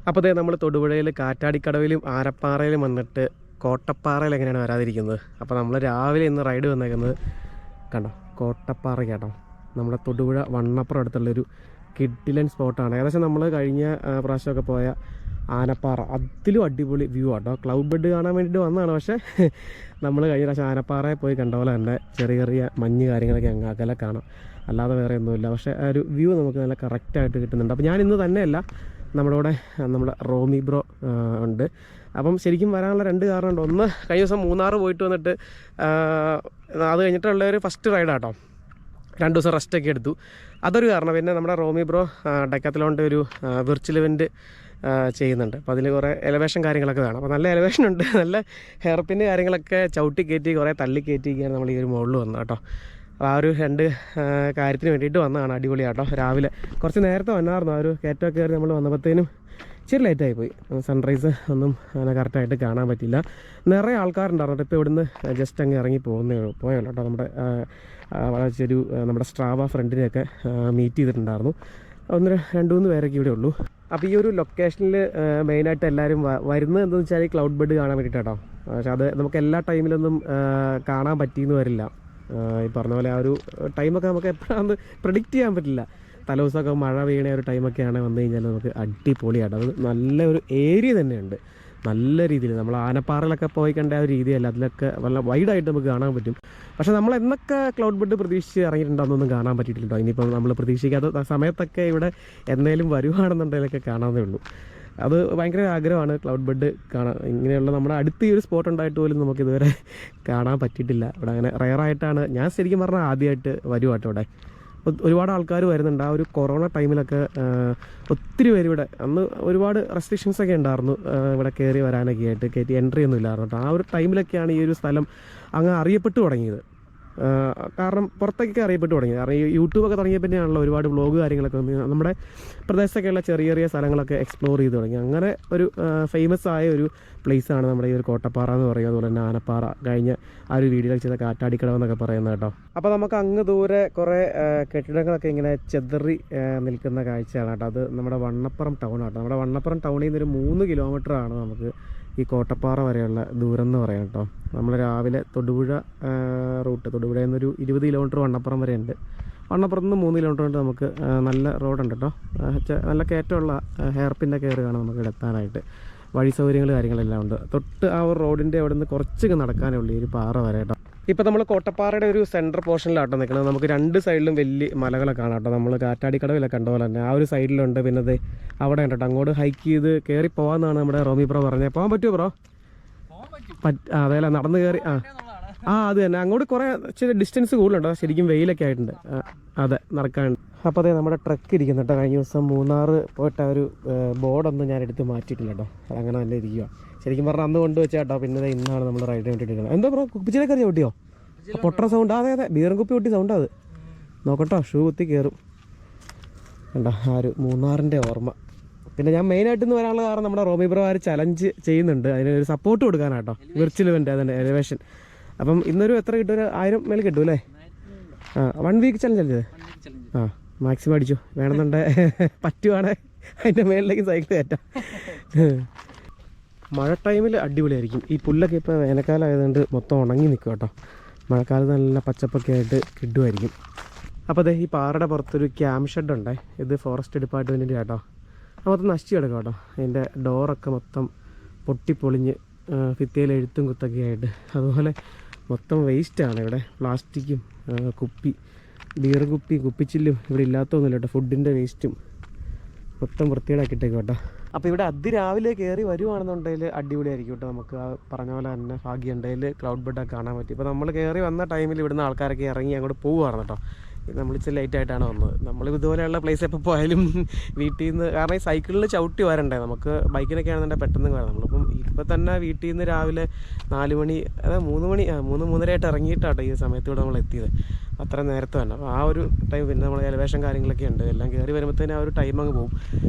അപ്പോൾ അതേ നമ്മൾ തൊടുപുഴയിൽ കാറ്റാടിക്കടവിലും ആനപ്പാറയിലും വന്നിട്ട് കോട്ടപ്പാറയിൽ എങ്ങനെയാണ് വരാതിരിക്കുന്നത്. അപ്പോൾ നമ്മൾ രാവിലെ ഇന്ന് റൈഡ് വന്നേക്കുന്നത് കണ്ടോ കോട്ടപ്പാറ കേട്ടോ. നമ്മുടെ തൊടുപുഴ വണ്ണപ്പുറം അടുത്തുള്ളൊരു കിഡിലൻ സ്പോട്ടാണ്. ഏകദേശം നമ്മൾ കഴിഞ്ഞ പ്രാവശ്യമൊക്കെ പോയ ആനപ്പാറ അതിലും അടിപൊളി വ്യൂ ആട്ടോ. ക്ലൗഡ് ബെഡ് കാണാൻ വേണ്ടിയിട്ട് വന്നതാണ്. പക്ഷേ നമ്മൾ കഴിഞ്ഞ പ്രാവശ്യം ആനപ്പാറയിൽ പോയി കണ്ട പോലെ തന്നെ ചെറിയ ചെറിയ മഞ്ഞ് കാര്യങ്ങളൊക്കെ അങ്ങ് അകലെ കാണാം, അല്ലാതെ വേറെ ഒന്നുമില്ല. പക്ഷേ ആ ഒരു വ്യൂ നമുക്ക് നല്ല കറക്റ്റായിട്ട് കിട്ടുന്നുണ്ട്. അപ്പോൾ ഞാൻ ഇന്ന് തന്നെയല്ല, നമ്മുടെ റോമി ബ്രോ ഉണ്ട്. അപ്പം ശരിക്കും വരാനുള്ള രണ്ട് കാരണമുണ്ട്. ഒന്ന്, കഴിഞ്ഞ ദിവസം മൂന്നാർ പോയിട്ട് വന്നിട്ട് അത് കഴിഞ്ഞിട്ടുള്ള ഒരു ഫസ്റ്റ് റൈഡാട്ടോ, 2 ദിവസം റെസ്റ്റൊക്കെ എടുത്തു, അതൊരു കാരണം. പിന്നെ നമ്മുടെ റോമി ബ്രോ ഡെക്കാത്തലോണിൻ്റെ ഒരു വിർച്വൽ ഇവൻറ്റ് ചെയ്യുന്നുണ്ട്. അപ്പോൾ അതിൽ കുറേ എലവേഷൻ കാര്യങ്ങളൊക്കെ വേണം. അപ്പോൾ നല്ല എലവേഷൻ ഉണ്ട്, നല്ല ഹെയർ പിന്ന് കാര്യങ്ങളൊക്കെ ചവിട്ടി കയറ്റി കുറേ തള്ളി കയറ്റിയൊക്കെയാണ് നമ്മൾ ഈ ഒരു മുകളിൽ വന്നത് കേട്ടോ. അപ്പോൾ ആ ഒരു 2 കാര്യത്തിന് വേണ്ടിയിട്ട് വന്നതാണ്. അടിപൊളിയാട്ടോ. രാവിലെ കുറച്ച് നേരത്തെ വന്നായിരുന്നു. ആ ഒരു കയറ്റമൊക്കെ കയറി നമ്മൾ വന്നപ്പോഴത്തേനും ഇച്ചിരി ലേറ്റായി പോയി. സൺറൈസ് ഒന്നും അങ്ങനെ കറക്റ്റായിട്ട് കാണാൻ പറ്റില്ല. നിറയെ ആൾക്കാരുണ്ടായിരുന്നു. ഇപ്പോൾ ഇവിടുന്ന് ജസ്റ്റ് അങ്ങ് ഇറങ്ങി പോയല്ലോ കേട്ടോ. നമ്മുടെ സ്ട്രാവ ഫ്രണ്ടിനെയൊക്കെ മീറ്റ് ചെയ്തിട്ടുണ്ടായിരുന്നു. 2-3 പേരൊക്കെ ഇവിടെ ഉള്ളൂ. അപ്പോൾ ഈ ഒരു ലൊക്കേഷനിൽ മെയിനായിട്ട് എല്ലാവരും വരുന്നത് എന്താണെന്ന് വെച്ചാൽ ഈ ക്ലൗഡ് ബെഡ് കാണാൻ വേണ്ടിയിട്ടാട്ടോ. പക്ഷേ അത് നമുക്ക് എല്ലാ ടൈമിലൊന്നും കാണാൻ പറ്റിയെന്ന് വരില്ല. ഈ പറഞ്ഞ പോലെ ആ ഒരു ടൈമൊക്കെ നമുക്ക് എപ്പോഴാണെന്ന് പ്രെഡിക്റ്റ് ചെയ്യാൻ പറ്റില്ല. തലേദിവസമൊക്കെ മഴ വീണ ഒരു ടൈമൊക്കെയാണ് വന്നു കഴിഞ്ഞാൽ നമുക്ക് അടിപൊളിയായിട്ട് അത് നല്ല ഒരു ഏരിയ തന്നെയുണ്ട്. നല്ല രീതിയിൽ നമ്മൾ ആനപ്പാറയിലൊക്കെ പോയി കണ്ട ആ ഒരു രീതിയല്ല, അതിലൊക്കെ നല്ല വൈഡായിട്ട് നമുക്ക് കാണാൻ പറ്റും. പക്ഷേ നമ്മൾ എന്നൊക്കെ ക്ലൗഡ് ബെഡ് പ്രതീക്ഷിച്ച് ഇറങ്ങിയിട്ടുണ്ടോയെന്നൊന്നും കാണാൻ പറ്റിയിട്ടില്ല. ഇനിയിപ്പോൾ നമ്മൾ പ്രതീക്ഷിക്കാത്ത സമയത്തൊക്കെ ഇവിടെ എന്നേലും വരുവാണെന്നുണ്ടെങ്കിലൊക്കെ കാണാവുന്നേ ഉള്ളൂ. അത് ഭയങ്കര ആഗ്രഹമാണ് ക്ലൗഡ് ബെഡ് കാണാൻ. ഇങ്ങനെയുള്ള നമ്മുടെ അടുത്ത് ഈ ഒരു സ്പോട്ട് ഉണ്ടായിട്ട് പോലും നമുക്കിതുവരെ കാണാൻ പറ്റിയിട്ടില്ല. ഇവിടെ അങ്ങനെ റെയറായിട്ടാണ്. ഞാൻ ശരിക്കും പറഞ്ഞാൽ ആദ്യമായിട്ട് വരുവാട്ടോ ഇവിടെ. ഒരുപാട് ആൾക്കാർ വരുന്നുണ്ട്. ആ ഒരു കൊറോണ ടൈമിലൊക്കെ ഒത്തിരി പേര് ഇവിടെ, അന്ന് ഒരുപാട് റെസ്ട്രിക്ഷൻസൊക്കെ ഉണ്ടായിരുന്നു ഇവിടെ കയറി വരാനൊക്കെ ആയിട്ട്. കയറ്റി എൻട്രി ഒന്നും ഇല്ലായിരുന്നു കേട്ടോ. ആ ഒരു ടൈമിലൊക്കെയാണ് ഈ ഒരു സ്ഥലം അങ്ങ് അറിയപ്പെട്ടു തുടങ്ങിയത്. കാരണം പുറത്തൊക്കെ അറിയപ്പെട്ടു തുടങ്ങി. കാരണം ഈ യൂട്യൂബൊക്കെ തുടങ്ങിയ പിന്നെയാണല്ലോ ഒരുപാട് വ്ളോഗ് കാര്യങ്ങളൊക്കെ നമ്മുടെ പ്രദേശത്തൊക്കെയുള്ള ചെറിയ ചെറിയ സ്ഥലങ്ങളൊക്കെ എക്സ്പ്ലോർ ചെയ്ത് തുടങ്ങി. അങ്ങനെ ഒരു ഫേമസ് ആയ ഒരു പ്ലേസാണ് നമ്മുടെ ഈ ഒരു കോട്ടപ്പാറ എന്ന് പറയുന്നത്. അതുപോലെ തന്നെ ആനപ്പാറ, കഴിഞ്ഞ ആ ഒരു വീഡിയോയിൽ ചെയ്ത കാറ്റാടിക്കടവെന്നൊക്കെ പറയുന്നത് കേട്ടോ. അപ്പോൾ നമുക്ക് അങ്ങ് ദൂരെ കുറേ കെട്ടിടങ്ങളൊക്കെ ഇങ്ങനെ ചെതറി നിൽക്കുന്ന കാഴ്ചയാണ് കേട്ടോ. അത് നമ്മുടെ വണ്ണപ്പുറം ടൗൺ ആട്ടോ. നമ്മുടെ വണ്ണപ്പുറം ടൗണിൽ നിന്നൊരു 3 കിലോമീറ്ററാണ് നമുക്ക് ഈ കോട്ടപ്പാറ വരെയുള്ള ദൂരം എന്ന് പറയാം കേട്ടോ. നമ്മൾ രാവിലെ തൊടുപുഴ റൂട്ട്, തൊടുപുഴയിൽ നിന്നൊരു 20 കിലോമീറ്റർ വണ്ണപ്പുറം വരെ ഉണ്ട്. വണ്ണപ്പുറത്ത് നിന്ന് 3 കിലോമീറ്റർ കൊണ്ട് നമുക്ക് നല്ല റോഡുണ്ട് കേട്ടോ. നല്ല കയറ്റമുള്ള ഹെയർ പിൻ്റെ കയറുകയാണ് നമുക്ക് എത്താനായിട്ട്. വഴി സൗകര്യങ്ങൾ കാര്യങ്ങളെല്ലാം ഉണ്ട്. തൊട്ട് ആ ഒരു റോഡിൻ്റെ അവിടെ നിന്ന് കുറച്ചൊക്കെ നടക്കാനേ ഉള്ളൂ ഈ ഒരു പാറ വരെ കേട്ടോ. ഇപ്പോൾ നമ്മൾ കോട്ടപ്പാറയുടെ ഒരു സെൻട്രൽ പോർഷനിലാട്ടോ നിൽക്കുന്നത്. നമുക്ക് 2 സൈഡിലും വലിയ മലകളൊക്കെ കാണാം കേട്ടോ. നമ്മൾ കാറ്റാടിക്കടവിലൊക്കെ കണ്ട പോലെ തന്നെ ആ ഒരു സൈഡിലുണ്ട്. പിന്നെ അത് അവിടെ ഉണ്ട് കേട്ടോ. അങ്ങോട്ട് ഹൈക്ക് ചെയ്ത് കയറി പോകാമെന്നാണ് നമ്മുടെ റോമി ബ്രോ പറഞ്ഞത്. പോകാൻ പറ്റുമോ ബ്രോ? അതെയല്ല, നടന്ന് കയറി അത് തന്നെ. അങ്ങോട്ട് കുറേ ഇച്ചിരി ഡിസ്റ്റൻസ് കൂടുതലുണ്ടോ. ശരിക്കും വെയിലൊക്കെ ആയിട്ടുണ്ട്. അതെ, നടക്കാനുണ്ട്. അപ്പോൾ അതെ, നമ്മുടെ ട്രക്ക് ഇരിക്കുന്നു കേട്ടോ. കഴിഞ്ഞ ദിവസം മൂന്നാർ പോയിട്ട് ആ ഒരു ബോർഡൊന്നും ഞാൻ എടുത്ത് മാറ്റിയിട്ടില്ല കേട്ടോ. അതങ്ങനെ തന്നെ ഇരിക്കുക. ശരിക്കും പറഞ്ഞാൽ അന്ന് കൊണ്ട് വെച്ചാൽ കേട്ടോ. പിന്നെ ഇന്നാണ് നമ്മൾ റൈഡിന് വേണ്ടിയിട്ട് എന്താ ബ്രോ, കുപ്പിച്ചിലൊക്കെ ചവിട്ടിയോ? പൊട്ട സൗണ്ട്. അതെ, ബീറും കുപ്പി പൊട്ടി സൗണ്ട്. അത് നോക്കട്ടോ, ഷൂ കുത്തി കയറും കണ്ടോ. ആ ഒരു മൂന്നാറിൻ്റെ ഓർമ്മ. പിന്നെ ഞാൻ മെയിനായിട്ട് ഇന്ന് വരാനുള്ള കാരണം നമ്മുടെ റോമി ബ്രോ ആ ഒരു ചലഞ്ച് ചെയ്യുന്നുണ്ട്. അതിനൊരു സപ്പോർട്ട് കൊടുക്കാനാട്ടോ, വിർച്വൽ ഇവൻ്റ് അതിൻ്റെ എലിവേഷൻ. അപ്പം ഇന്നൊരു എത്ര കിട്ടും? ഒരു 1000 മേൽ കിട്ടും അല്ലേ? 1 വീക്ക് ചലഞ്ച് അല്ലേ? മാക്സിമം അടിച്ചു. വേണമെന്നുണ്ടെങ്കിൽ പറ്റുവാണേ അതിൻ്റെ മേളിലേക്ക് സൈക്കിൾ കയറ്റാം. മഴ ടൈമിൽ അടിപൊളിയായിരിക്കും. ഈ പുല്ലൊക്കെ ഇപ്പോൾ വേനൽക്കാലം ആയതുകൊണ്ട് മൊത്തം ഉണങ്ങി നിൽക്കും കേട്ടോ. മഴക്കാലത്ത് നല്ല പച്ചപ്പൊക്കെ ആയിട്ട് കിട്ടുമായിരിക്കും. അപ്പോൾ അതെ, ഈ പാറയുടെ പുറത്തൊരു ക്യാമ്പ് ഷെഡ് ഉണ്ടേ. ഇത് ഫോറസ്റ്റ് ഡിപ്പാർട്ട്മെൻറ്റിൻ്റെ കേട്ടോ. മൊത്തം നശിച്ചു കിടക്കും കേട്ടോ. അതിൻ്റെ ഡോറൊക്കെ മൊത്തം പൊട്ടിപ്പൊളിഞ്ഞ് ഭിത്തിയിൽ എഴുത്തും കുത്തൊക്കെ ആയിട്ട്. അതുപോലെ മൊത്തം വേസ്റ്റാണ് ഇവിടെ. പ്ലാസ്റ്റിക്കും കുപ്പി, ബീർ കുപ്പി, കുപ്പിച്ചില്ലും ഇവിടെ ഇല്ലാത്തൊന്നുമില്ല കേട്ടോ. ഫുഡിൻ്റെ വേസ്റ്റും മൊത്തം വൃത്തികേടാക്കിയിട്ടേക്കും കേട്ടോ. അപ്പോൾ ഇവിടെ അതിരാവിലെ കയറി വരുവാണെന്നുണ്ടെങ്കിൽ അടിപൊളിയായിരിക്കും കേട്ടോ. നമുക്ക് ആ പറഞ്ഞ പോലെ തന്നെ ഭാഗ്യമുണ്ടെങ്കിൽ ക്ലൗഡ് ബെഡൊക്കെ കാണാൻ പറ്റും. ഇപ്പോൾ നമ്മൾ കയറി വന്ന ടൈമിൽ ഇവിടുന്ന് ആൾക്കാരൊക്കെ ഇറങ്ങി അങ്ങോട്ട് പോകുമായിരുന്നു കേട്ടോ. നമ്മൾ ഇച്ചിരി ലേറ്റായിട്ടാണ് വന്നത്. നമ്മൾ ഇതുപോലെയുള്ള പ്ലേസ് എപ്പോൾ പോയാലും വീട്ടിൽ നിന്ന്, കാരണം ഈ സൈക്കിളിൽ ചവിട്ടി വരണ്ടേ. നമുക്ക് ബൈക്കിനൊക്കെ ആണെന്നുണ്ടെങ്കിൽ പെട്ടെന്ന് വരാം. നമ്മളിപ്പം ഇപ്പോൾ തന്നെ വീട്ടിൽ നിന്ന് രാവിലെ 4 മണി, അതായത് 3 മണി 3-3:30 ഇറങ്ങിയിട്ടാട്ടോ ഈ സമയത്തൂടെ നമ്മൾ എത്തിയത്. അത്ര നേരത്തെ തന്നെ. അപ്പോൾ ആ ഒരു ടൈം പിന്നെ നമ്മൾ എലവേഷൻ കാര്യങ്ങളൊക്കെ ഉണ്ട്. എല്ലാം കയറി വരുമ്പോഴത്തേനും ആ ഒരു ടൈം അങ്ങ് പോകും.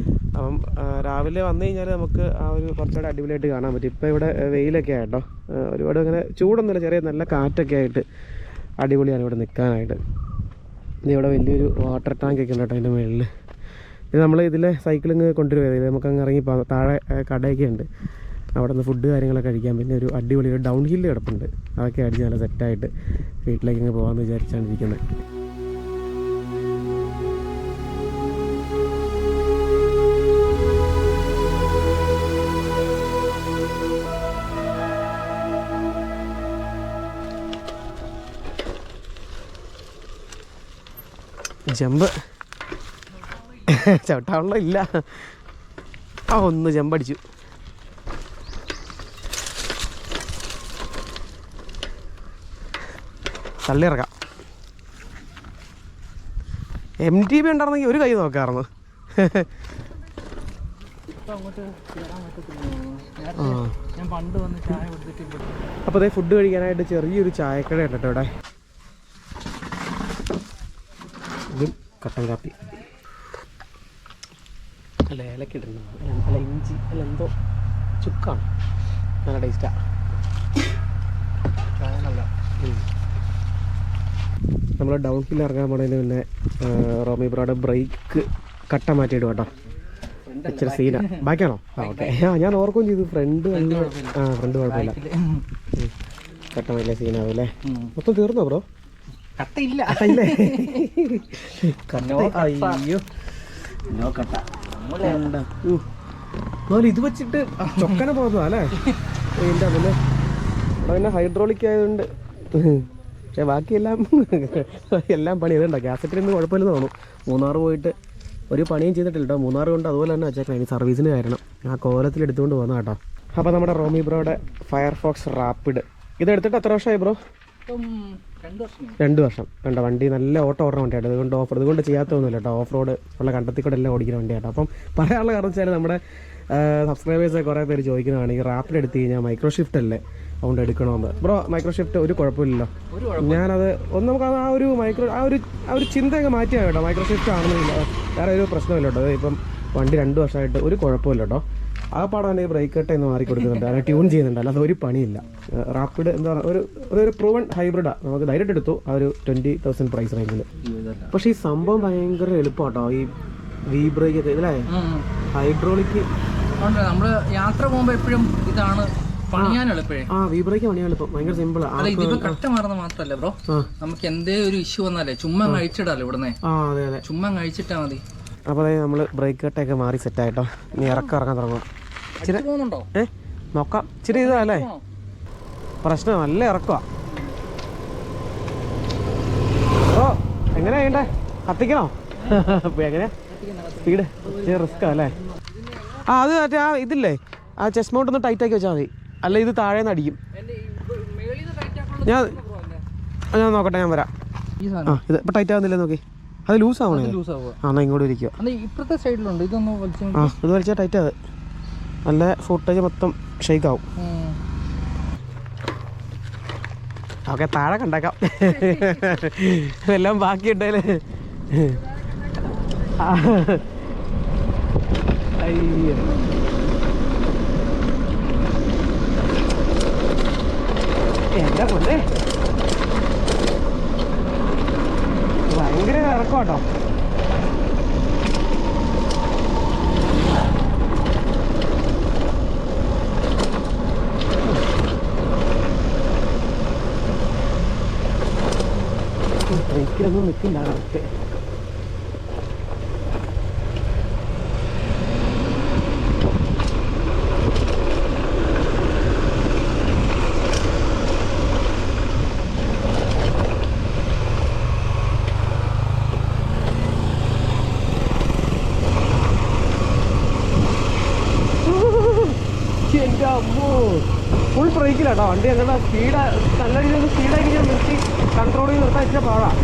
അപ്പം രാവിലെ വന്നു കഴിഞ്ഞാൽ നമുക്ക് ആ ഒരു കുറച്ചുകൂടെ അടിപൊളിയായിട്ട് കാണാൻ പറ്റും. ഇപ്പോൾ ഇവിടെ വെയിലൊക്കെ ആയിട്ടോ. ഒരുപാട് അങ്ങനെ ചൂടൊന്നുമില്ല, ചെറിയ നല്ല കാറ്റൊക്കെ ആയിട്ട് അടിപൊളിയാണ് ഇവിടെ നിൽക്കാനായിട്ട്. ഇവിടെ വലിയൊരു വാട്ടർ ടാങ്കൊക്കെ ഉണ്ട് കേട്ടോ അതിൻ്റെ മുകളിൽ. ഇത് നമ്മൾ ഇതിലെ സൈക്കിളിങ് കൊണ്ടുവരുന്നത് നമുക്ക് അങ്ങ് ഇറങ്ങി പോകാം. താഴെ കടയൊക്കെ ഉണ്ട്, അവിടെ നിന്ന് ഫുഡ് കാര്യങ്ങളൊക്കെ കഴിക്കാം. പിന്നെ ഒരു അടിപൊളി ഒരു ഡൗൺ ഹില്ല് കിടപ്പുണ്ട്, അതൊക്കെ അടിച്ച് നല്ല സെറ്റായിട്ട് വീട്ടിലേക്ക് അങ്ങ് പോകാമെന്ന് വിചാരിച്ചാണ് ഇരിക്കുന്നത്. ജമ്പ് ചവിട്ടാനുള്ള ഇല്ല, ഒന്ന് ജമ്പടിച്ചു. തള്ളിയിറക്കാം. MTB ഉണ്ടായിരുന്നെങ്കിൽ ഒരു കൈ നോക്കാമായിരുന്നു. അപ്പോൾ അതേ ഫുഡ് കഴിക്കാനായിട്ട് ചെറിയൊരു ചായക്കട ഉണ്ട് കേട്ടോ ഇവിടെ. ഇതും കട്ടൻ കാപ്പി, അല്ല ഏലക്കിടുന്നു, അല്ല ഇഞ്ചി, അല്ല എന്തോ ചുക്കാണ്, നല്ല ടേസ്റ്റാണ്. നല്ല നമ്മൾ ഡൗൺ ഹിൽ ഇറങ്ങാൻ പോണതിന് പിന്നെ റോമി ബ്രോയുടെ ബ്രേക്ക് കട്ട മാറ്റിയിടും കേട്ടോ. ഇച്ചിരി സീന ബാക്കിയാണോ? ഓക്കെ. ഞാൻ ഓർക്കുകയും ചെയ്തു ഫ്രണ്ട് ഫ്രണ്ട് കുഴപ്പമില്ല, കട്ട നല്ല സീനാവല്ലേ. മൊത്തം തീർന്നോ ബ്രോ? കട്ടയില്ല. അയ്യോ ഇത് വെച്ചിട്ട് ചൊക്കനെ പോകുന്നതാ അല്ലേ? എൻ്റെ പിന്നെ ഇവിടെ പിന്നെ ഹൈഡ്രോളിക് ആയതുകൊണ്ട്, പക്ഷേ ബാക്കിയെല്ലാം എല്ലാം പണി ഇതുണ്ടോ. ഗ്യാസറ്റിനൊന്നും കുഴപ്പമില്ലെന്ന് തോന്നുന്നു. മൂന്നാർ പോയിട്ട് ഒരു പണിയും ചെയ്തിട്ടില്ല കേട്ടോ. മൂന്നാർ കൊണ്ട് അതുപോലെ തന്നെ വെച്ചേക്കണം, ഇനി സർവീസിന് കാരണം ആ കോലത്തിൽ എടുത്തുകൊണ്ട് പോകുന്ന കേട്ടോ. അപ്പോൾ നമ്മുടെ റോമി ബ്രോയുടെ ഫയർഫോക്സ് റാപ്പിഡ് ഇതെടുത്തിട്ട് എത്ര വർഷമായി ബ്രോ? 2 വർഷം. കണ്ട വണ്ടി നല്ല ഓടുന്ന വണ്ടിയാട്ടോ. അതുകൊണ്ട് ഇതുകൊണ്ട് ചെയ്യാത്തൊന്നുമില്ല കേട്ടോ. ഓഫ് റോഡ് ഉള്ള കണ്ടത്തിൽ കൂടെ എല്ലാം ഓടിക്കുന്ന വണ്ടിയാട്ടോ. അപ്പം പറയാനുള്ള കാരണം വെച്ചാൽ നമ്മുടെ സബ്സ്ക്രൈബേഴ്സ് കുറേ പേര് ചോദിക്കുന്നതാണ് ഈ റാപ്പിഡ് എടുത്ത് കഴിഞ്ഞാൽ മൈക്രോ ഷിഫ്റ്റ് അല്ലേ അതുകൊണ്ട് എടുക്കണമെന്ന്. ബ്രോ മൈക്രോ ഷിഫ്റ്റ് ഒരു കുഴപ്പമില്ലല്ലോ. ഞാനത് ഒന്ന് നമുക്ക് ആ ഒരു ചിന്തയൊക്കെ മാറ്റിയാണ് കേട്ടോ. മൈക്രോ ഷിഫ്റ്റ് ആണെന്നില്ല, വേറെ ഒരു പ്രശ്നമില്ല കേട്ടോ. ഇപ്പം വണ്ടി 2 വർഷമായിട്ട് ഒരു കുഴപ്പമില്ല കേട്ടോ. ആ പാടം തന്നെ ബ്രേക്ക് കട്ട് എന്ന് മാറി കൊടുക്കുന്നുണ്ട്, അങ്ങനെ ട്യൂൺ ചെയ്യുന്നുണ്ട്, അല്ലാതെ ഒരു പണിയില്ല. റാപ്പിഡ് എന്താ പറയുക, ഒരു പ്രൂവൺ ഹൈബ്രിഡാണ്. നമുക്ക് ഡയറക്റ്റ് എടുത്തു ആ ഒരു 20,000 പ്രൈസ് റേഞ്ചിൽ. പക്ഷേ ഈ സംഭവം ഭയങ്കര എളുപ്പം കേട്ടോ. ഈ വി ബ്രേക്ക് ഒക്കെ ഇതല്ലേ ഹൈഡ്രോളിക്. നമ്മള് യാത്ര പോകുമ്പോ എപ്പോഴും ഇതാണ് പണിയാൻ എളുപ്പേ. വി ബ്രേക്ക് പണിയാൻ എളുപ്പം, ഭയങ്കര സിമ്പിൾ. ഇതിപ്പോ കട്ട മാറുന്ന മാത്രല്ല ബ്രോ, നമുക്ക് എന്തേ ഒരു ഇഷ്യൂ വന്നാലേ ചുമ്മാ കഴിച്ചിടാലോ ഇവിടുന്ന്. അതെ അതെ, ചുമ്മാ കഴിച്ചിട്ടാ മതി. അപ്പോൾ അതായത് നമ്മൾ ബ്രേക്ക് കട്ടൊക്കെ മാറി സെറ്റായിട്ടോ. ഇനി ഇറക്കാൻ തുടങ്ങും. പോകുന്നുണ്ടോ നോക്കാം. ഇച്ചിരി ഇതല്ലേ പ്രശ്നം, നല്ല ഇറക്കുക. ഓ എങ്ങനെയാ ചെയ്യണ്ടേ? കത്തിക്കണോ? എങ്ങനെയാ സ്പീഡ്? റിസ്ക്കാ അല്ലേ? അത് മറ്റേ ഇതില്ലേ ആ ചെസ്റ്റ് മൗണ്ട് ഒന്ന് ടൈറ്റ് ആക്കി വെച്ചാൽ മതി, അല്ല ഇത് താഴേന്ന് അടിക്കും. ഞാൻ നോക്കട്ടെ, ഞാൻ വരാം. ഇത് ഇപ്പം ടൈറ്റ് ആവുന്നില്ല, നോക്കി. അത് ലൂസ് ആവണേ? എന്നാ ഇങ്ങോട്ട് ഇരിക്കുക. ഇപ്പുറത്തെ സൈഡിലുണ്ട്, ഇതൊന്ന് ഇത് വലിച്ചാൽ ടൈറ്റ് ആവും, നല്ല ഫുട്ടേജ് മൊത്തം ഷെയ്ക്ക് ആവും. ഓക്കെ, താഴെ കണ്ടേക്കാം. എല്ലാം ബാക്കിയുണ്ടല്ലേ. അയ്യോ എന്താ കൊണ്ടേ, ഭയങ്കര ഇറക്കം കേട്ടോ. ബ്രേക്കിലൊന്നും നിൽക്കില്ല കറക്റ്റ്. എൻ്റെ അമ്മോ, ഫുൾ ബ്രേക്കിലാട്ടോ വണ്ടി. ഞങ്ങളുടെ സ്പീഡ് നല്ല രീതിയിൽ സ്പീഡായിട്ട് ഞാൻ നിർത്തി കൺട്രോൾ ചെയ്ത് നിർത്താൻ വെച്ചാൽ പാടാം.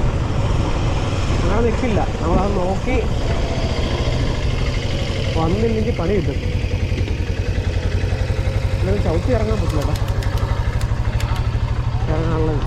അങ്ങനെ നിൽക്കില്ല, നമ്മളത് നോക്കി വന്നില്ലെങ്കിൽ പണി കിട്ടും. അല്ലെങ്കിൽ ചവിട്ടി ഇറങ്ങാൻ പറ്റില്ല കേട്ടോ, ഇറങ്ങാനുള്ളത്.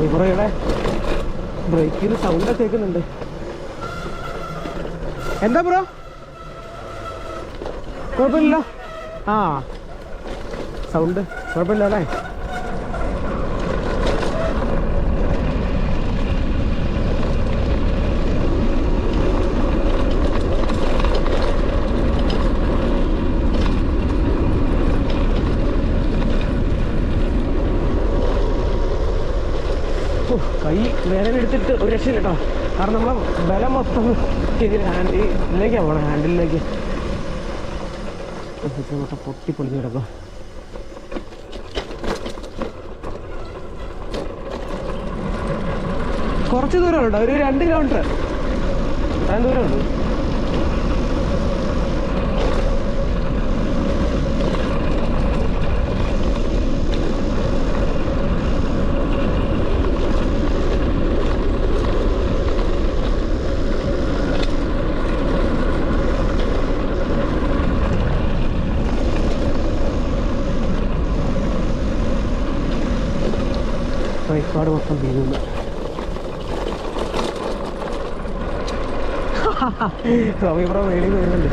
റോബിബ്രോയുടെ ബ്രേക്കിന് സൗണ്ടൊക്കെ കേൾക്കുന്നുണ്ട്. എന്താ ബ്രോ, കുഴപ്പമില്ലല്ലോ? ആ സൗണ്ട് കുഴപ്പമില്ല അല്ലേ? കൈ വേദന എടുത്തിട്ട് ഒരു രക്ഷയില്ല കേട്ടോ. കാരണം നമ്മളെ ബലം മൊത്തം ഹാൻഡിലേക്കാണ് പോകണം, ഹാൻഡിലേക്ക് മൊത്തം പൊട്ടിപ്പൊളിഞ്ഞ് കിടക്കും. കുറച്ച് ദൂരമുണ്ടോ? ഒരു 2 കിലോമീറ്റർ അത്രയും ദൂരമുണ്ട്. ഒരുപാട് മൊത്തം വീഴുന്നു. റോബിബ്രോ വെളിയിൽ വരുന്നുണ്ട്.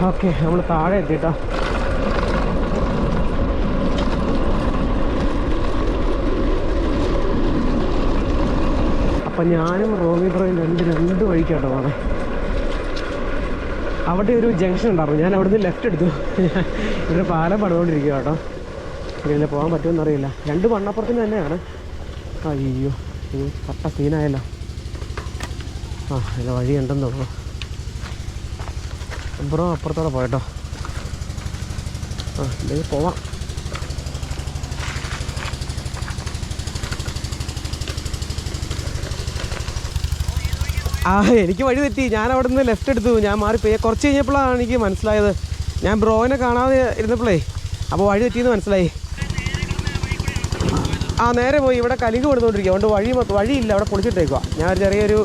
ഓക്കെ, നമ്മൾ താഴെ എത്തിട്ടോ. അപ്പം ഞാനും റോബിബ്രോയും രണ്ട് വഴിക്കാട്ടോ പോണേ. അവിടെ ഒരു ജംഗ്ഷൻ ഉണ്ടായിരുന്നു, ഞാൻ അവിടുന്ന് ലെഫ്റ്റ് എടുത്തു. ഇവിടെ പാലം പണിതുകൊണ്ടിരിക്കുക കേട്ടോ. ഇങ്ങനെ പോകാൻ പറ്റുമെന്ന് അറിയില്ല. 2 മണ്ണപ്പുറത്തിന് തന്നെയാണ്. അയ്യോ, ഇത് കട്ട സീനായല്ലോ. ആ ഇതിൽ വഴിയുണ്ടെന്ന് തോന്നുന്നു. ബ്രോ അപ്പുറത്തോടെ പോയിട്ടോ. ആ ഇല്ലെങ്കിൽ പോവാം. എനിക്ക് വഴി തെറ്റി. ഞാൻ അവിടെ നിന്ന് ലെഫ്റ്റ് എടുത്തു. ഞാൻ മാറിപ്പോയി. കുറച്ച് കഴിഞ്ഞപ്പോഴാണ് എനിക്ക് മനസ്സിലായത്. ഞാൻ ബ്രോയിനെ കാണാതെ ഇരുന്നപ്പോഴേ അപ്പോൾ വഴി തെറ്റിയെന്ന് മനസ്സിലായി. നേരെ പോയി. ഇവിടെ കലിങ്ക് കൊടുത്തുകൊണ്ടിരിക്കുക, അതുകൊണ്ട് വഴിയില്ല, അവിടെ പൊളിച്ചിട്ടേക്കുക. ഞാൻ ചെറിയൊരു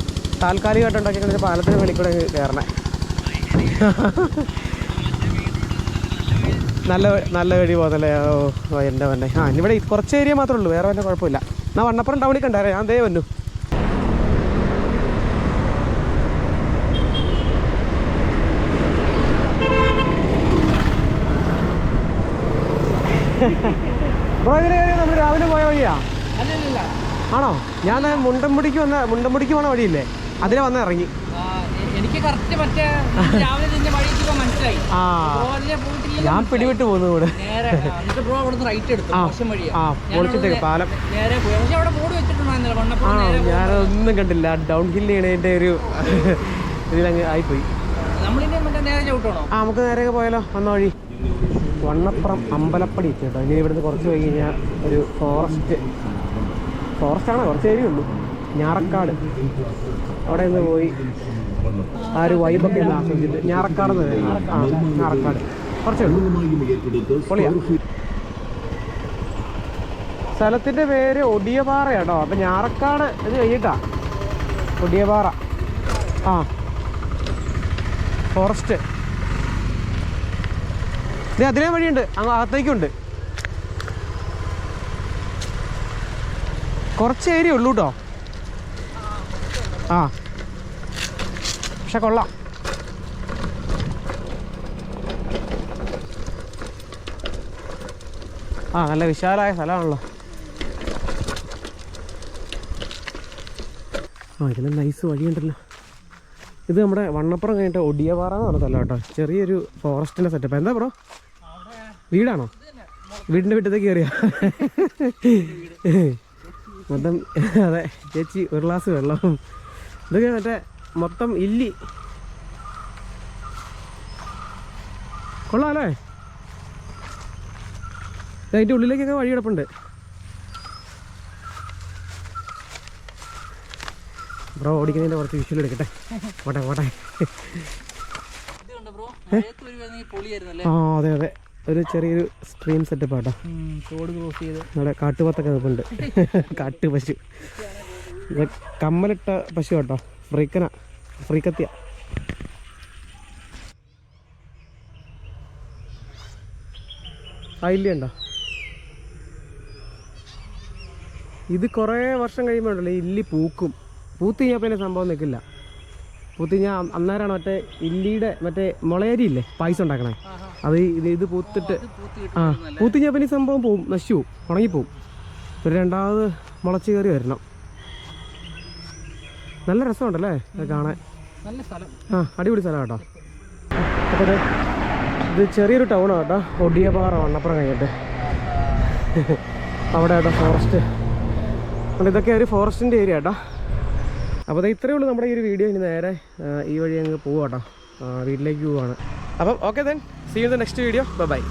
താൽക്കാലികമായിട്ട് ഉണ്ടാക്കി പാലത്തിന് വെളിയിൽ കൂടെ കയറണേ. നല്ല വഴി പോകുന്നല്ലേ. ഓ എൻ്റെ വന്നെ. ഇവിടെ കുറച്ച് ഏരിയ മാത്രമേ ഉള്ളൂ, വേറെ വന്നെ കുഴപ്പമില്ല. എന്നാൽ വണ്ണപ്പുറം ടൗണിൽ കണ്ടാരേ, ഞാൻ ദേ വന്നു. ബ്രോ ഇതിന് നമ്മൾ രാവിലെ പോയ വഴിയാ? ആണോ? ഞാൻ മുണ്ടമ്പുടിക്ക് പോണ വഴിയില്ലേ, അതിനെ വന്ന് ഇറങ്ങി. എനിക്ക് കറക്റ്റ് മറ്റേ രാവിലെ നിന്റെ വഴി മനസ്സിലായി. ഞാൻ പിടിവിട്ട് പോകുന്നു കൂടെ. ബ്രോ അവിടെ റൈറ്റ് എടുത്തു, മോശം വഴിയാ. പൊളിച്ചിട്ടേക്ക് പാലം. നേരെ പോയി. പക്ഷെ അവിടെ ബോർഡ് വെച്ചിട്ടുണ്ടായിരുന്നില്ല. ഞാനൊന്നും കണ്ടില്ല. ഡൗൺ ഹിൽ ചെയ്യണതിൻ്റെ ഒരു ഇതിലങ്ങ് ആയിപ്പോയി. നമ്മളിനി മറ്റേ നേരെ ചവിട്ടണോ? നമുക്ക് നേരെ പോയാലോ? വന്ന വഴി വണ്ണപ്പുറം അമ്പലപ്പടി കേട്ടോ. ഇനി ഇവിടുന്ന് കുറച്ച് പോയി കഴിഞ്ഞാൽ ഒരു ഫോറസ്റ്റാണോ, കുറച്ച് ഏരിയ ഉള്ളൂ. ഞാറക്കാട് അവിടെ നിന്ന് പോയി ആ ഒരു വൈബൊക്കെ ഒന്ന് ആസ്വദിച്ചിട്ട് ഞാറക്കാട് ഞാറക്കാട് കുറച്ചേ ഉള്ളൂ. പൊളിയാ. സ്ഥലത്തിൻ്റെ പേര് ഒടിയപാറ കേട്ടോ. അപ്പം ഞാറക്കാട് ഇത് കഴിഞ്ഞിട്ടാ ഒടിയപാറ. ഫോറസ്റ്റ് ഇത് അതിലേ വഴിയുണ്ട്, അങ്ങ് അകത്തേക്കുണ്ട്. കുറച്ച് ഏരിയ ഉള്ളൂ കേട്ടോ. പക്ഷെ കൊള്ളാം. നല്ല വിശാലമായ സ്ഥലമാണല്ലോ. ഇതിലും നൈസ് വഴിയുണ്ടല്ലോ. ഇത് നമ്മുടെ വണ്ണപ്പുറം കഴിഞ്ഞിട്ട് ഒടിയപാറ എന്ന് പറഞ്ഞ സ്ഥലം കേട്ടോ. ചെറിയൊരു ഫോറസ്റ്റിൻ്റെ സെറ്റപ്പ്. എന്താ ബ്രോ, വീടാണോ? വീടിൻ്റെ വീട്ടിലേക്ക് കയറിയാ മൊത്തം? അതെ ചേച്ചി, ഒരു ഗ്ലാസ് വെള്ളം. ഇതൊക്കെ മറ്റേ മൊത്തം ഇല്ലി. കൊള്ളാം അല്ലേ? അതിൻ്റെ ഉള്ളിലേക്കൊക്കെ വഴി കിടപ്പുണ്ട്. ബ്രോ ഓടിക്കുന്നതിൻ്റെ കുറച്ച് വിഷ്വൽ എടുക്കട്ടെ. പോട്ടെ പോട്ടെ. ആ അതെ അതെ, ഒരു ചെറിയൊരു സ്ട്രീം സെറ്റപ്പ് ആട്ടോ. തോട് ക്രോസ് ചെയ്ത് നമ്മുടെ കാട്ടുപോത്തൊക്കെ നിൽപ്പുണ്ട്. കാട്ടു പശു, ഇത് കമ്മലിട്ട പശു കേട്ടോ. ഫ്രീക്കത്തിയ. ആ ഇല്ലയുണ്ടോ? ഇത് കുറേ വർഷം കഴിയുമ്പോൾ ഉണ്ടല്ലോ ഈ ഇല്ലി പൂക്കും. പൂത്ത് കഴിഞ്ഞാൽ പിന്നെ സംഭവം നിൽക്കില്ല. പൂത്ത് കഴിഞ്ഞാൽ അന്നേരമാണ് മറ്റേ ഇല്ലിയുടെ മറ്റേ മുളയരി ഇല്ലേ പായസം ഉണ്ടാക്കണേ, അത് ഇത് പൂത്തിട്ട് പൂത്ത് കഴിഞ്ഞാൽ പിന്നെ ഈ സംഭവം പോവും, നശിച്ചു പോവും, ഉണങ്ങിപ്പോവും. ഒരു രണ്ടാമത് മുളച്ച് കയറി വരണം. നല്ല രസമുണ്ടല്ലേ അത് കാണാൻ. നല്ല സ്ഥലം. അടിപൊളി സ്ഥലം കേട്ടോ. അപ്പോൾ ഇത് ചെറിയൊരു ടൗണാണ് കേട്ടോ. ഒടിയപാറ വണ്ണപ്പുറം കഴിഞ്ഞിട്ട് അവിടെ കേട്ടോ ഫോറസ്റ്റ്. അപ്പോൾ ഇതൊക്കെ ഒരു ഫോറസ്റ്റിൻ്റെ ഏരിയ കേട്ടോ. അപ്പോൾ അത് ഇത്രയേ ഉള്ളൂ നമ്മുടെ ഈ ഒരു വീഡിയോ. ഇനി നേരെ ഈ വഴി അങ്ങ് പോവാം കേട്ടോ, വീട്ടിലേക്ക് പോവാണ്. അപ്പം okay then, see you in the next video. By.